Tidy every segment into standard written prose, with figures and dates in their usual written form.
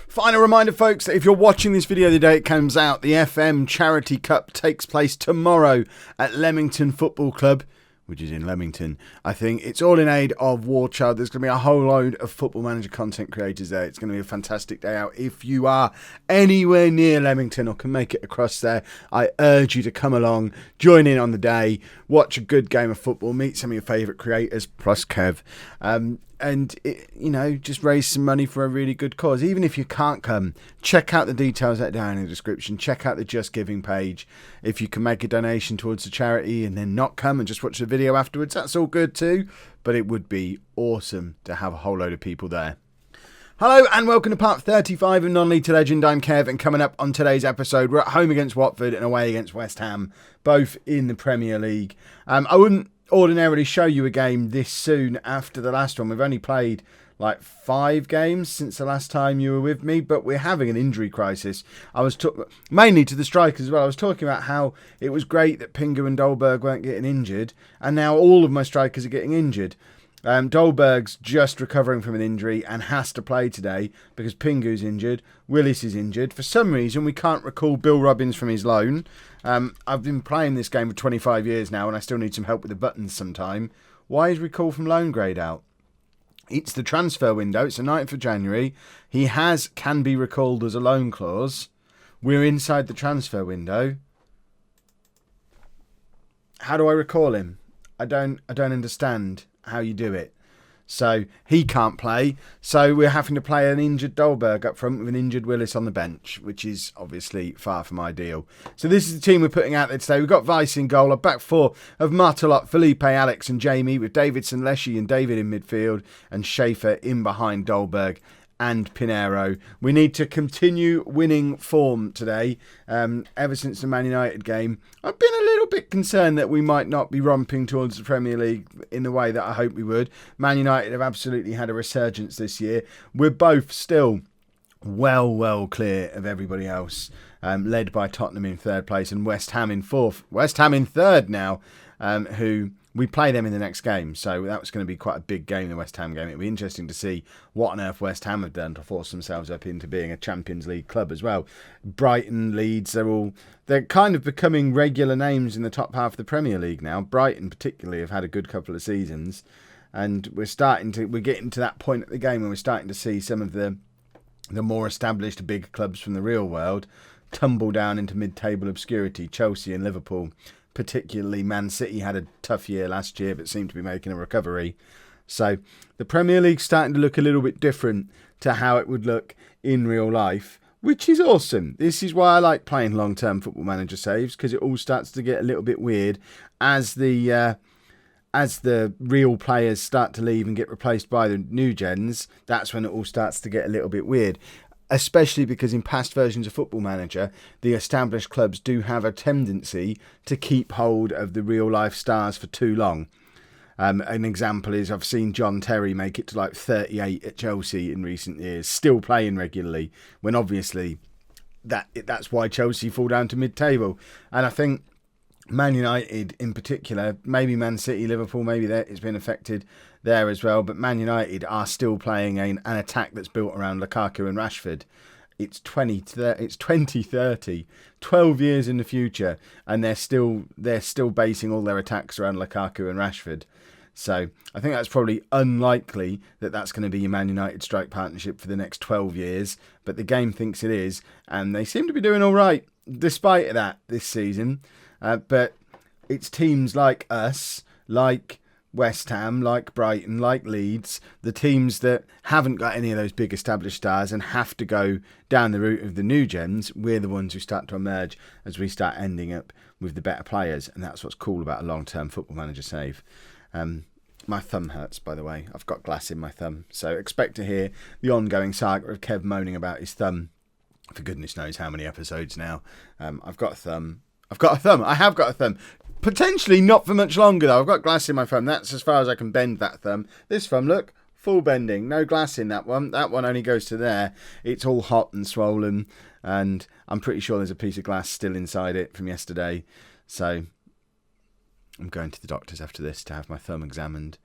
Final reminder, folks, that if you're watching this video the day it comes out, the FM Charity Cup takes place tomorrow at Leamington Football Club, which is in Leamington. I think it's all in aid of War Child. There's going to be a whole load of Football Manager content creators there. It's going to be a fantastic day out. If you are anywhere near Leamington or can make it across there, I urge you to come along, join in on the day, watch a good game of football, meet some of your favourite creators, plus Kev, and just raise some money for a really good cause. Even if you can't come, check out the details that down in the description. Check out the Just Giving page. If you can make a donation towards the charity and then not come and just watch the video afterwards, that's all good too. But it would be awesome to have a whole load of people there. Hello and welcome to part 35 of Non-League to Legend. I'm Kev, and coming up on today's episode, we're at home against Watford and away against West Ham, both in the Premier League. I wouldn't ordinarily show you a game this soon after the last one. We've only played like 5 games since the last time you were with me, but we're having an injury crisis. I was mainly to the strikers as well. I was talking about how it was great that Pingu and Dolberg weren't getting injured, and now all of my strikers are getting injured. Dolberg's just recovering from an injury and has to play today because Pingu's injured, Willis is injured. For some reason, we can't recall Bill Robbins from his loan. I've been playing this game for 25 years now and I still need some help with the buttons sometime. Why is recall from loan grade out? It's the transfer window. It's the 9th of January. He can be recalled as a loan clause. We're inside the transfer window. How do I recall him? I don't understand how you do it. So he can't play, so we're having to play an injured Dolberg up front with an injured Willis on the bench, which is obviously far from ideal. So this is the team we're putting out there today. We've got Vice in goal, a back four of Martelot, Felipe, Alex and Jamie, with Davidson, Leshy and David in midfield and Schaefer in behind Dolberg and Pinero. We need to continue winning form today. Ever since the Man United game, I've been a little bit concerned that we might not be romping towards the Premier League in the way that I hope we would. Man United have absolutely had a resurgence this year. We're both still well clear of everybody else, led by Tottenham in 3rd place and West Ham in 4th. West Ham in 3rd now, who we play them in the next game, so that was going to be quite a big game, the West Ham game. It'll be interesting to see what on earth West Ham have done to force themselves up into being a Champions League club as well. Brighton, Leeds, they're kind of becoming regular names in the top half of the Premier League now. Brighton particularly have had a good couple of seasons, and we're getting to that point at the game where we're starting to see some of the more established big clubs from the real world tumble down into mid-table obscurity. Chelsea and Liverpool, particularly Man City, had a tough year last year but seemed to be making a recovery. So the Premier League's starting to look a little bit different to how it would look in real life, which is awesome. This is why I like playing long-term Football Manager saves, because it all starts to get a little bit weird as the real players start to leave and get replaced by the new gens. That's when it all starts to get a little bit weird. Especially because in past versions of Football Manager, the established clubs do have a tendency to keep hold of the real-life stars for too long. An example is I've seen John Terry make it to like 38 at Chelsea in recent years, still playing regularly, when obviously that's why Chelsea fall down to mid-table. And I think Man United in particular, maybe Man City, Liverpool, maybe it's been affected there as well, but Man United are still playing an attack that's built around Lukaku and Rashford. It's 2030, 12 years in the future, and they're still basing all their attacks around Lukaku and Rashford. So I think that's probably unlikely that that's going to be your Man United strike partnership for the next 12 years, but the game thinks it is, and they seem to be doing all right despite that this season. But it's teams like us, like West Ham, like Brighton, like Leeds, the teams that haven't got any of those big established stars and have to go down the route of the new gens. We're the ones who start to emerge as we start ending up with the better players, and that's what's cool about a long-term Football Manager save. My thumb hurts, by the way. I've got glass in my thumb, so expect to hear the ongoing saga of Kev moaning about his thumb for goodness knows how many episodes now. I've got a thumb. I have got a thumb. Potentially not for much longer, though. I've got glass in my thumb. That's as far as I can bend that thumb. This thumb, look, full bending. No glass in that one. That one only goes to there. It's all hot and swollen, and I'm pretty sure there's a piece of glass still inside it from yesterday. So I'm going to the doctors after this to have my thumb examined.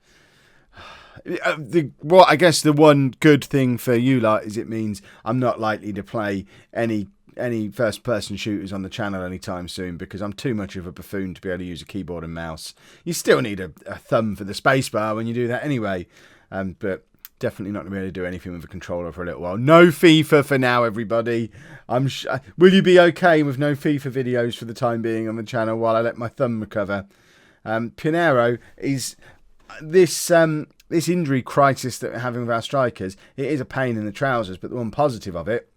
I guess the one good thing for you lot is it means I'm not likely to play any first person shooters on the channel anytime soon, because I'm too much of a buffoon to be able to use a keyboard and mouse. You still need a thumb for the spacebar when you do that anyway, but definitely not going to be able to do anything with a controller for a little while. No FIFA for now, everybody. Will you be okay with no FIFA videos for the time being on the channel while I let my thumb recover? Pinheiro is this injury crisis that we're having with our strikers. It is a pain in the trousers, but the one positive of it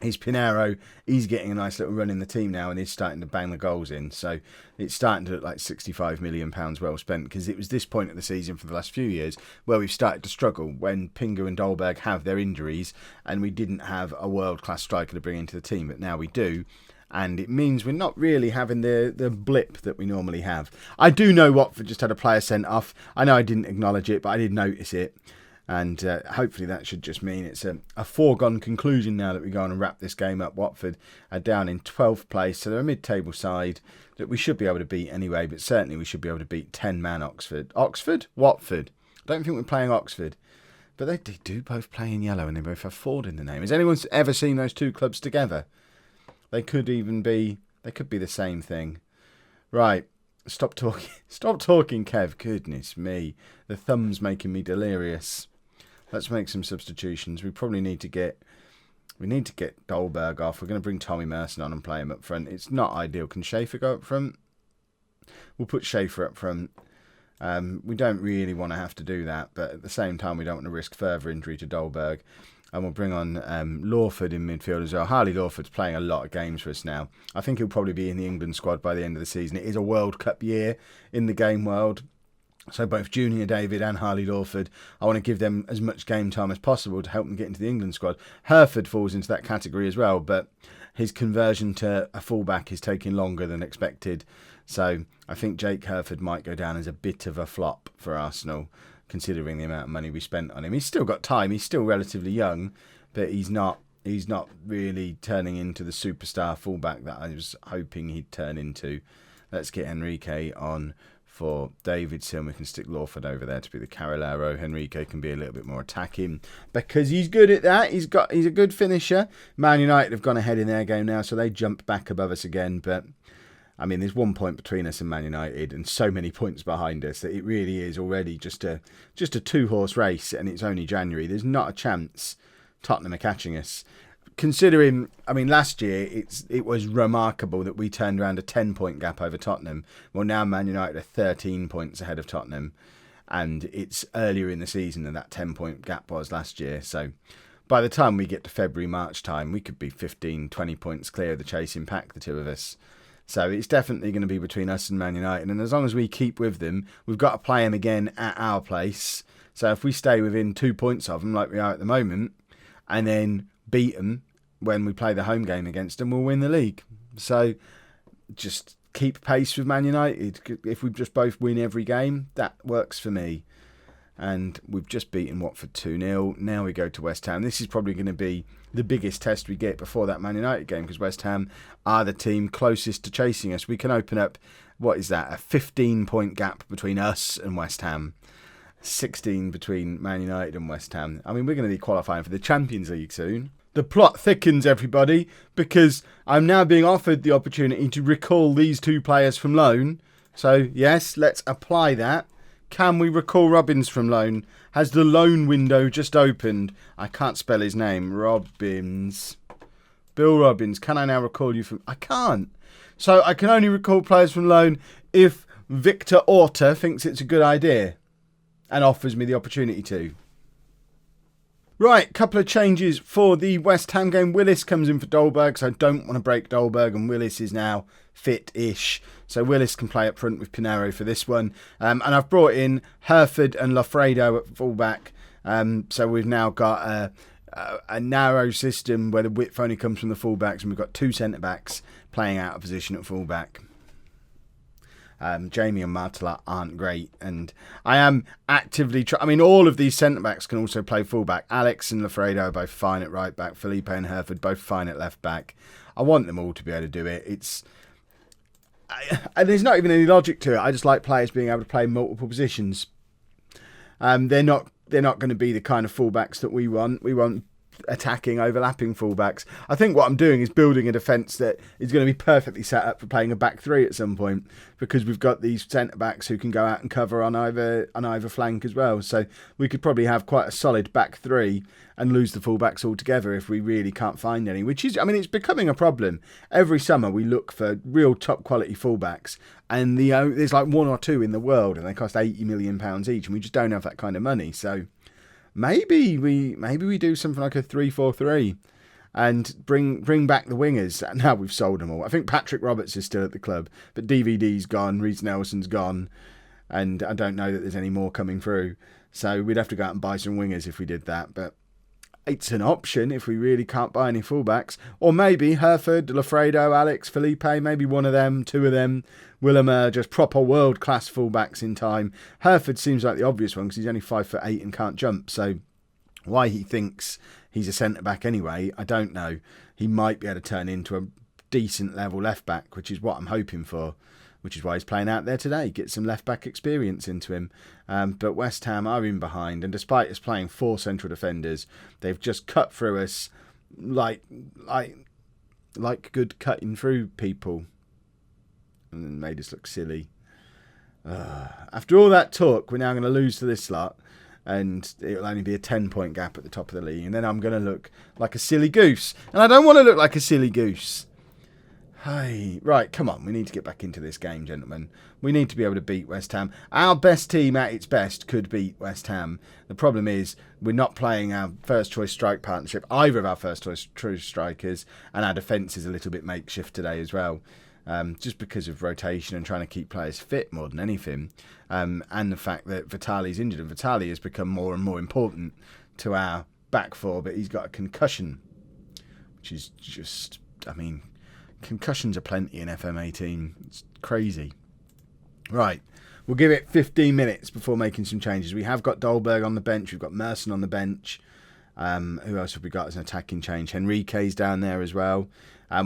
is Pinheiro. He's getting a nice little run in the team now, and he's starting to bang the goals in. So it's starting to look like £65 million well spent, because it was this point of the season for the last few years where we've started to struggle when Pingu and Dolberg have their injuries, and we didn't have a world-class striker to bring into the team, but now we do. And it means we're not really having the blip that we normally have. I do know Watford just had a player sent off. I know I didn't acknowledge it, but I did notice it. And hopefully that should just mean it's a foregone conclusion now that we go on and wrap this game up. Watford are down in 12th place, so they're a mid-table side that we should be able to beat anyway, but certainly we should be able to beat 10-man Oxford. Watford. I don't think we're playing Oxford. But they do both play in yellow, and they both have Ford in the name. Has anyone ever seen those two clubs together? They could be the same thing. Right. Stop talking, Kev. Goodness me. The thumb's making me delirious. Let's make some substitutions. We probably need to get Dolberg off. We're going to bring Tommy Merson on and play him up front. It's not ideal. Can Schaefer go up front? We'll put Schaefer up front. We don't really want to have to do that, but at the same time, we don't want to risk further injury to Dolberg. And we'll bring on Lawford in midfield as well. Harley Lawford's playing a lot of games for us now. I think he'll probably be in the England squad by the end of the season. It is a World Cup year in the game world. So both Junior David and Harley Lawford, I want to give them as much game time as possible to help them get into the England squad. Herford falls into that category as well, but his conversion to a fullback is taking longer than expected. So I think Jake Herford might go down as a bit of a flop for Arsenal, considering the amount of money we spent on him. He's still got time. He's still relatively young, but he's not really turning into the superstar fullback that I was hoping he'd turn into. Let's get Henrique on for Davidson. We can stick Lawford over there to be the Carrilero. Henrique can be a little bit more attacking because he's good at that. He's a good finisher. Man United have gone ahead in their game now, so they jump back above us again. But I mean, there's 1 point between us and Man United, and so many points behind us that it really is already just a two-horse race, and it's only January. There's not a chance Tottenham are catching us. Considering, I mean, last year it was remarkable that we turned around a 10-point gap over Tottenham. Well, now Man United are 13 points ahead of Tottenham, and it's earlier in the season than that 10-point gap was last year. So by the time we get to February, March time, we could be 15, 20 points clear of the chasing pack, the two of us. So it's definitely going to be between us and Man United. And as long as we keep with them, we've got to play them again at our place. So if we stay within 2 points of them, like we are at the moment, and then beat them when we play the home game against them, we'll win the league. So just keep pace with Man United. If we just both win every game, that works for me. And we've just beaten Watford 2-0. Now we go to West Ham. This is probably going to be the biggest test we get before that Man United game, because West Ham are the team closest to chasing us. We can open up, what is that, a 15-point gap between us and West Ham. 16 between Man United and West Ham. I mean, we're going to be qualifying for the Champions League soon. The plot thickens, everybody, because I'm now being offered the opportunity to recall these two players from loan. So, yes, let's apply that. Can we recall Robbins from loan? Has the loan window just opened? I can't spell his name. Robbins. Bill Robbins. Can I now recall you from... I can't. So I can only recall players from loan if Victor Orta thinks it's a good idea and offers me the opportunity to. Right, couple of changes for the West Ham game. Willis comes in for Dolberg, so I don't want to break Dolberg, and Willis is now fit-ish. So Willis can play up front with Pinheiro for this one. And I've brought in Herford and Lofredo at fullback. So we've now got a narrow system where the width only comes from the fullbacks, and we've got two centre-backs playing out of position at fullback. Jamie and Martela aren't great, and I am actively I mean, all of these centre-backs can also play fullback. Alex and Lofredo are both fine at right back. Felipe and Herford both fine at left back. I want them all to be able to do it. And there's not even any logic to it. I just like players being able to play multiple positions. They're not going to be the kind of fullbacks that we want. We want attacking, overlapping fullbacks. I think what I'm doing is building a defence that is going to be perfectly set up for playing a back three at some point, because we've got these centre backs who can go out and cover on either flank as well. So we could probably have quite a solid back three and lose the fullbacks altogether if we really can't find any, which is, I mean, it's becoming a problem. Every summer we look for real top quality fullbacks, and there's like one or two in the world and they cost £80 million each, and we just don't have that kind of money. So maybe we do something like a 3-4-3 and bring back the wingers. Now we've sold them all. I think Patrick Roberts is still at the club, but DVD's gone, Reece Nelson's gone, and I don't know that there's any more coming through. So we'd have to go out and buy some wingers if we did that. But it's an option if we really can't buy any fullbacks. Or maybe Herford, Lafredo, Alex, Felipe, maybe one of them, two of them will emerge as proper world-class fullbacks in time. Herford seems like the obvious one because he's only 5'8" and can't jump. So why he thinks he's a centre-back anyway, I don't know. He might be able to turn into a decent level left-back, which is what I'm hoping for, which is why he's playing out there today. Get some left-back experience into him. But West Ham are in behind, and despite us playing 4 central defenders, they've just cut through us like good cutting through people, and made us look silly. After all that talk, we're now going to lose to this lot, and it'll only be a 10-point gap at the top of the league, and then I'm going to look like a silly goose, and I don't want to look like a silly goose. Hey, right, come on, we need to get back into this game, gentlemen. We need to be able to beat West Ham. Our best team at its best could beat West Ham. The problem is we're not playing our first choice strike partnership, either of our first choice true strikers, and our defence is a little bit makeshift today as well. Just because of rotation and trying to keep players fit more than anything. And the fact that Vitali's injured, and Vitali has become more and more important to our back four, but he's got a concussion, which is just, I mean, concussions are plenty in FM18. It's crazy. Right, we'll give it 15 minutes before making some changes. We have got Dolberg on the bench, we've got Merson on the bench. Who else have we got as an attacking change? Henrique's down there as well.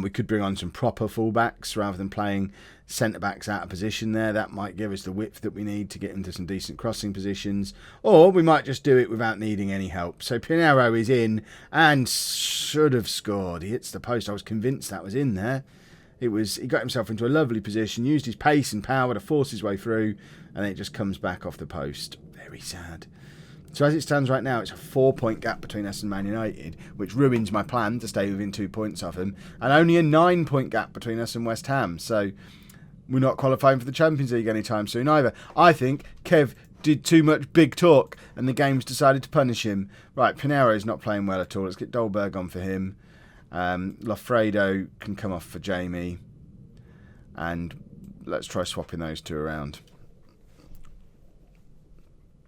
We could bring on some proper fullbacks rather than playing centre-backs out of position there. That might give us the width that we need to get into some decent crossing positions. Or we might just do it without needing any help. So Pinero is in and should have scored. He hits the post. I was convinced that was in there. He got himself into a lovely position, used his pace and power to force his way through, and it just comes back off the post. Very sad. So as it stands right now, it's a 4-point gap between us and Man United, which ruins my plan to stay within 2 points of them, and only a 9-point gap between us and West Ham. So we're not qualifying for the Champions League anytime soon either. I think Kev did too much big talk, and the game's decided to punish him. Right, Pinero's not playing well at all. Let's get Dolberg on for him. Lafredo can come off for Jamie, and let's try swapping those two around.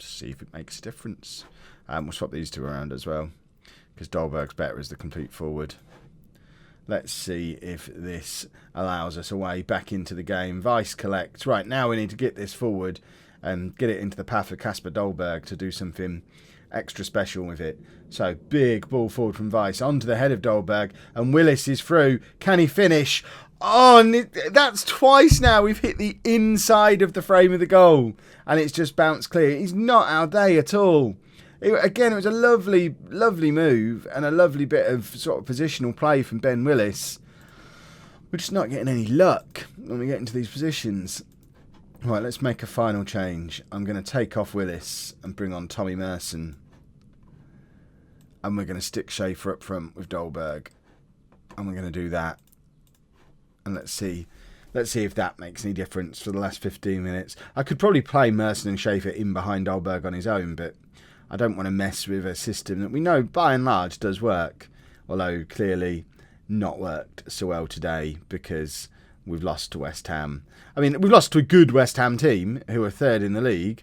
See if it makes a difference. We'll swap these two around as well, because Dolberg's better as the complete forward. Let's see if this allows us a way back into the game. Vice collects. Right, now we need to get this forward and get it into the path of Kasper Dolberg to do something extra special with it. So big ball forward from Vice onto the head of Dolberg, and Willis is through. Can he finish? Oh, and that's twice now we've hit the inside of the frame of the goal, and it's just bounced clear. He's not our day at all. It was a lovely, lovely move and a lovely bit of sort of positional play from Ben Willis. We're just not getting any luck when we get into these positions. Right, let's make a final change. I'm going to take off Willis and bring on Tommy Merson. And we're going to stick Schaefer up front with Dolberg. And we're going to do that. And let's see if that makes any difference for the last 15 minutes. I could probably play Merson and Schaefer in behind Dolberg on his own, but I don't want to mess with a system that we know by and large does work, although clearly not worked so well today because we've lost to West Ham. I mean, we've lost to a good West Ham team who are third in the league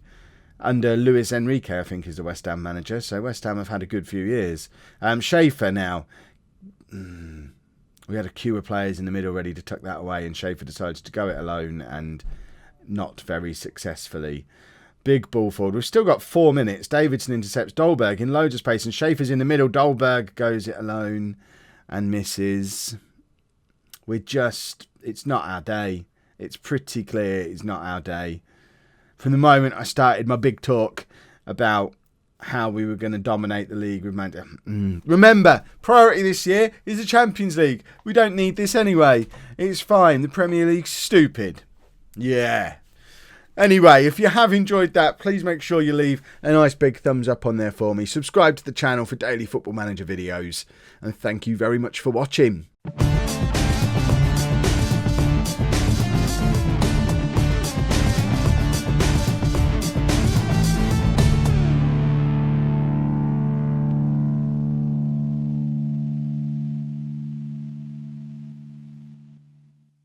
under Luis Enrique, I think is the West Ham manager, so West Ham have had a good few years. Schaefer now... We had a queue of players in the middle ready to tuck that away, and Schaefer decides to go it alone and not very successfully. Big ball forward. We've still got 4 minutes. Davidson intercepts Dolberg in loads of space, and Schaefer's in the middle. Dolberg goes it alone and misses. It's not our day. It's pretty clear it's not our day. From the moment I started my big talk about how we were going to dominate the league with Man. Remember, priority this year is the Champions League. We don't need this anyway. It's fine. The Premier League's stupid. Yeah. Anyway, if you have enjoyed that, please make sure you leave a nice big thumbs up on there for me. Subscribe to the channel for daily Football Manager videos. And thank you very much for watching.